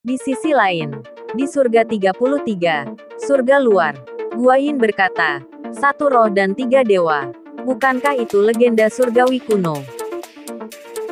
Di sisi lain, di surga 33, surga luar, Guayin berkata, satu roh dan tiga dewa. Bukankah itu legenda surgawi kuno?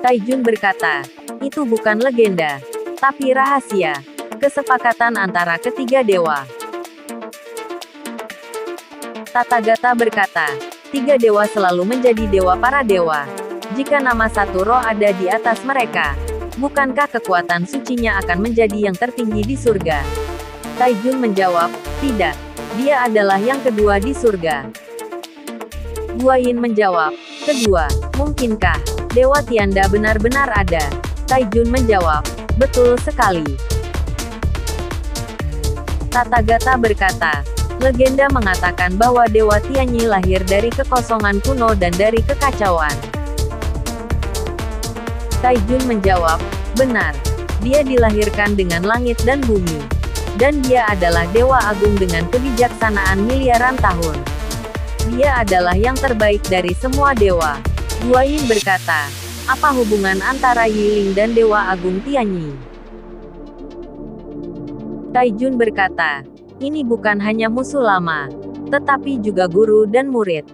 Taijun berkata, itu bukan legenda, tapi rahasia. Kesepakatan antara ketiga dewa. Tathagata berkata, tiga dewa selalu menjadi dewa para dewa. Jika nama satu roh ada di atas mereka, bukankah kekuatan sucinya akan menjadi yang tertinggi di surga? Taijun menjawab, tidak. Dia adalah yang kedua di surga. Guayin menjawab, kedua, mungkinkah Dewa Tianda benar-benar ada? Taijun menjawab, betul sekali. Tathagata berkata, legenda mengatakan bahwa Dewa Tianyi lahir dari kekosongan kuno dan dari kekacauan. Taijun menjawab, benar. Dia dilahirkan dengan langit dan bumi. Dan dia adalah Dewa Agung dengan kebijaksanaan miliaran tahun. Dia adalah yang terbaik dari semua dewa. Guayin berkata, apa hubungan antara Yiling dan Dewa Agung Tianyi? Taijun berkata, ini bukan hanya musuh lama, tetapi juga guru dan murid.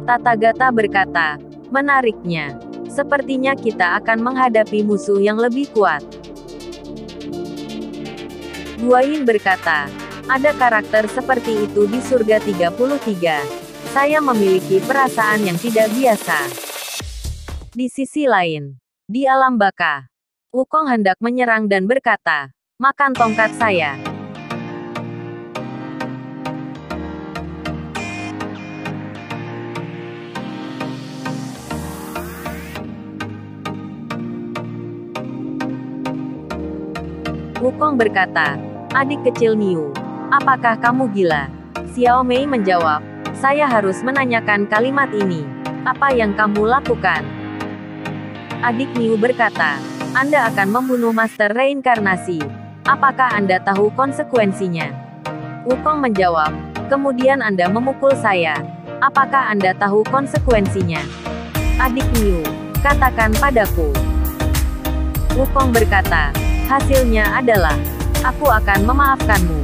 Tathagata berkata, menariknya. Sepertinya kita akan menghadapi musuh yang lebih kuat. Guayin berkata, ada karakter seperti itu di surga 33. Saya memiliki perasaan yang tidak biasa. Di sisi lain, di alam baka, Wukong hendak menyerang dan berkata, makan tongkat saya. Wukong berkata, adik kecil Miu, apakah kamu gila? Xiao Mei menjawab, saya harus menanyakan kalimat ini. Apa yang kamu lakukan? Adik Miu berkata, Anda akan membunuh Master Reinkarnasi. Apakah Anda tahu konsekuensinya? Wukong menjawab, kemudian Anda memukul saya. Apakah Anda tahu konsekuensinya? Adik Miu, katakan padaku. Wukong berkata, hasilnya adalah, aku akan memaafkanmu.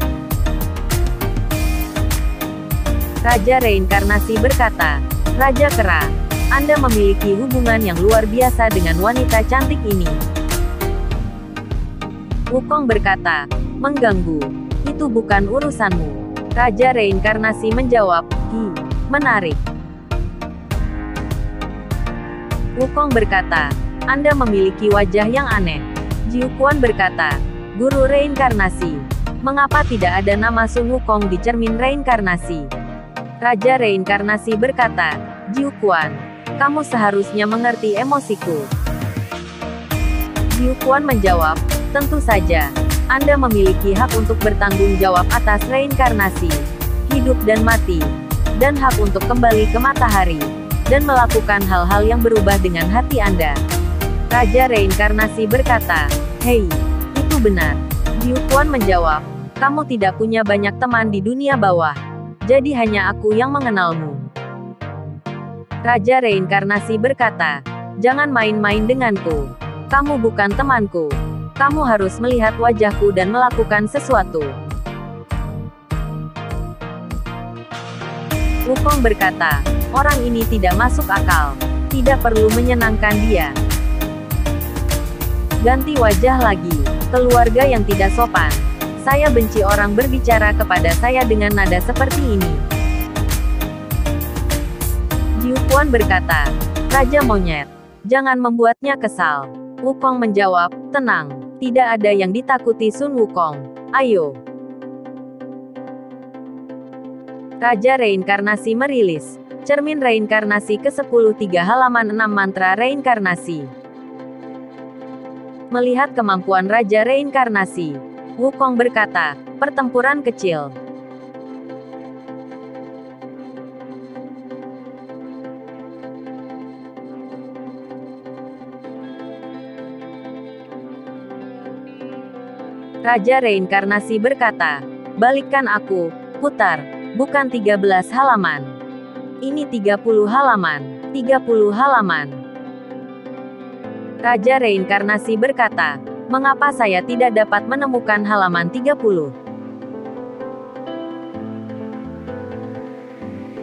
Raja Reinkarnasi berkata, Raja Kera, Anda memiliki hubungan yang luar biasa dengan wanita cantik ini. Wukong berkata, mengganggu. Itu bukan urusanmu. Raja Reinkarnasi menjawab, menarik. Wukong berkata, Anda memiliki wajah yang aneh. Jiu Quan berkata, Guru Reinkarnasi, mengapa tidak ada nama Sun Wukong di cermin reinkarnasi? Raja Reinkarnasi berkata, Jiu Quan, kamu seharusnya mengerti emosiku. Jiu Quan menjawab, tentu saja, Anda memiliki hak untuk bertanggung jawab atas reinkarnasi, hidup dan mati, dan hak untuk kembali ke matahari, dan melakukan hal-hal yang berubah dengan hati Anda. Raja Reinkarnasi berkata, hei, itu benar. Jiu Quan menjawab, kamu tidak punya banyak teman di dunia bawah. Jadi hanya aku yang mengenalmu. Raja Reinkarnasi berkata, jangan main-main denganku. Kamu bukan temanku. Kamu harus melihat wajahku dan melakukan sesuatu. Wukong berkata, orang ini tidak masuk akal. Tidak perlu menyenangkan dia. Ganti wajah lagi. Keluarga yang tidak sopan. Saya benci orang berbicara kepada saya dengan nada seperti ini. Jiu Quan berkata, Raja Monyet, jangan membuatnya kesal. Wukong menjawab, tenang. Tidak ada yang ditakuti Sun Wukong. Ayo. Raja Reinkarnasi merilis cermin reinkarnasi ke-10 3 halaman 6 mantra reinkarnasi. Melihat kemampuan Raja Reinkarnasi, Wukong berkata, pertempuran kecil. Raja Reinkarnasi berkata, balikkan aku, putar, bukan 13 halaman. Ini 30 halaman, 30 halaman. Raja Reinkarnasi berkata, Mengapa saya tidak dapat menemukan halaman 30?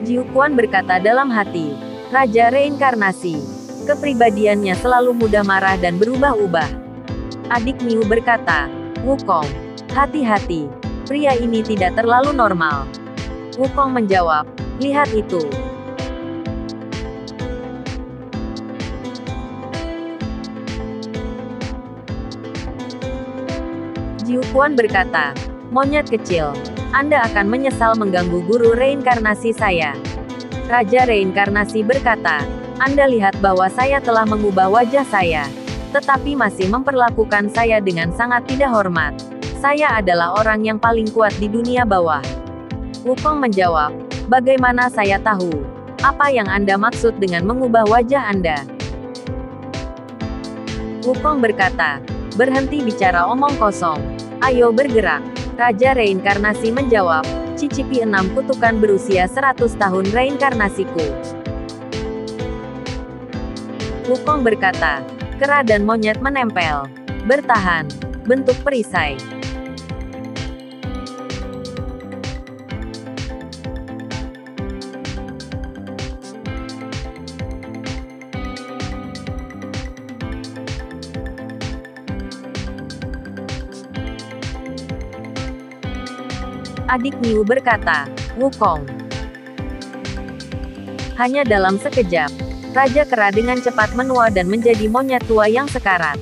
Jiu Quan berkata dalam hati, Raja Reinkarnasi. Kepribadiannya selalu mudah marah dan berubah-ubah. Adik Miu berkata, Wukong, hati-hati, pria ini tidak terlalu normal. Wukong menjawab, lihat itu. Jiu Quan berkata, monyet kecil, Anda akan menyesal mengganggu guru reinkarnasi saya. Raja Reinkarnasi berkata, Anda lihat bahwa saya telah mengubah wajah saya, tetapi masih memperlakukan saya dengan sangat tidak hormat. Saya adalah orang yang paling kuat di dunia bawah. Wukong menjawab, bagaimana saya tahu? Apa yang Anda maksud dengan mengubah wajah Anda? Wukong berkata, berhenti bicara omong kosong. Ayo bergerak. Raja Reinkarnasi menjawab, cicipi 6 kutukan berusia 100 tahun reinkarnasiku. Wukong berkata, kera dan monyet menempel. Bertahan. Bentuk perisai. Adik Miu berkata, Wukong. Hanya dalam sekejap, Raja Kera dengan cepat menua dan menjadi monyet tua yang sekarat.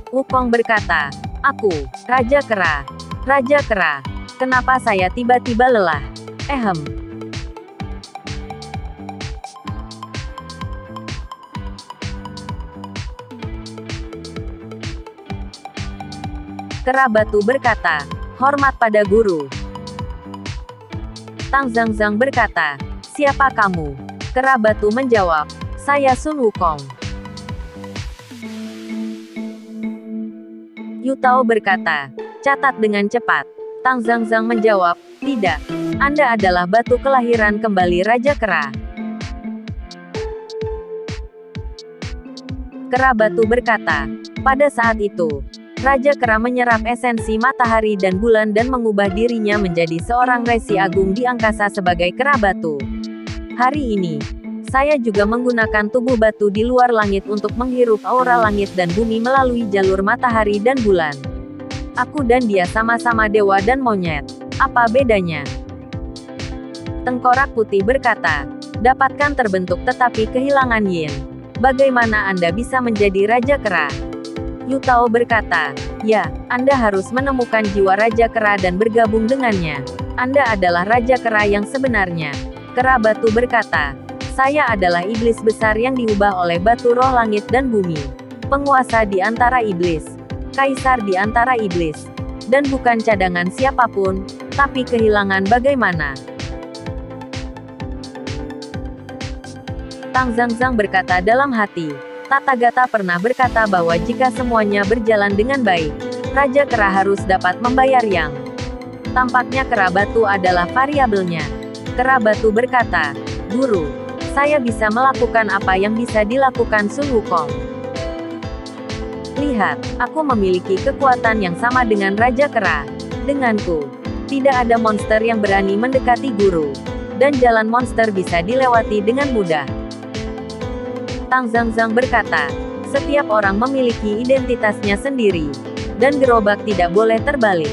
Wukong berkata, aku, Raja Kera. Raja Kera. Kenapa saya tiba-tiba lelah? Kera batu berkata, hormat pada guru. Tang Zhangzhang berkata, siapa kamu? Kera batu menjawab, saya Sun Wukong. Yu Tao berkata, catat dengan cepat. Tang Zhangzhang menjawab, tidak. Anda adalah batu kelahiran kembali Raja Kera. Kera batu berkata, pada saat itu, Raja Kera menyerap esensi matahari dan bulan dan mengubah dirinya menjadi seorang resi agung di angkasa sebagai kera batu. Hari ini, saya juga menggunakan tubuh batu di luar langit untuk menghirup aura langit dan bumi melalui jalur matahari dan bulan. Aku dan dia sama-sama dewa dan monyet. Apa bedanya? Tengkorak putih berkata, dapatkan terbentuk tetapi kehilangan yin. Bagaimana Anda bisa menjadi Raja Kera? Yu Tao berkata, ya, Anda harus menemukan jiwa Raja Kera dan bergabung dengannya. Anda adalah Raja Kera yang sebenarnya. Kera batu berkata, saya adalah iblis besar yang diubah oleh batu roh langit dan bumi. Penguasa di antara iblis. Kaisar di antara iblis. Dan bukan cadangan siapapun, tapi kehilangan bagaimana. Tang Zhangzhang berkata dalam hati, Tathagata pernah berkata bahwa jika semuanya berjalan dengan baik, Raja Kera harus dapat membayar yang. Tampaknya kera batu adalah variabelnya. Kera batu berkata, Guru, saya bisa melakukan apa yang bisa dilakukan Sun Wukong. Lihat, aku memiliki kekuatan yang sama dengan Raja Kera. Denganku, tidak ada monster yang berani mendekati guru. Dan jalan monster bisa dilewati dengan mudah. Tang Zhangzhang berkata, setiap orang memiliki identitasnya sendiri, dan gerobak tidak boleh terbalik.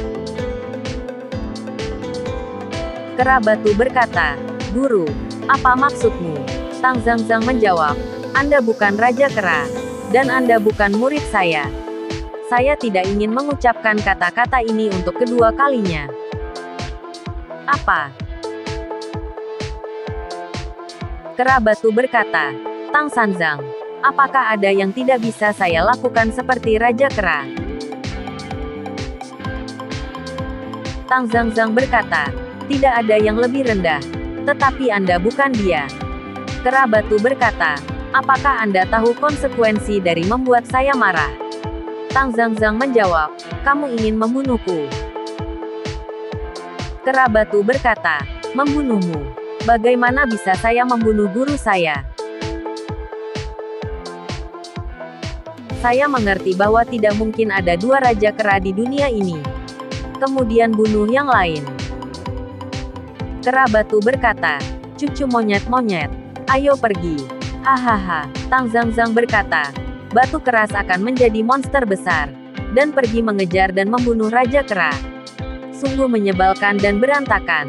Kera batu berkata, Guru, apa maksudmu? Tang Zhangzhang menjawab, Anda bukan Raja Kera, dan Anda bukan murid saya. Saya tidak ingin mengucapkan kata-kata ini untuk kedua kalinya. Apa? Kera batu berkata, Tang Zhangzhang, apakah ada yang tidak bisa saya lakukan seperti Raja Kera? Tang Zhangzhang berkata, tidak ada yang lebih rendah. Tetapi Anda bukan dia. Kera batu berkata, apakah Anda tahu konsekuensi dari membuat saya marah? Tang Zhangzhang menjawab, kamu ingin membunuhku. Kera batu berkata, membunuhmu. Bagaimana bisa saya membunuh guru saya? Saya mengerti bahwa tidak mungkin ada dua raja kera di dunia ini. Kemudian bunuh yang lain. Kera batu berkata, cucu monyet-monyet, ayo pergi. Hahaha, Tang Zhangzhang berkata, batu keras akan menjadi monster besar, dan pergi mengejar dan membunuh raja kera. Sungguh menyebalkan dan berantakan.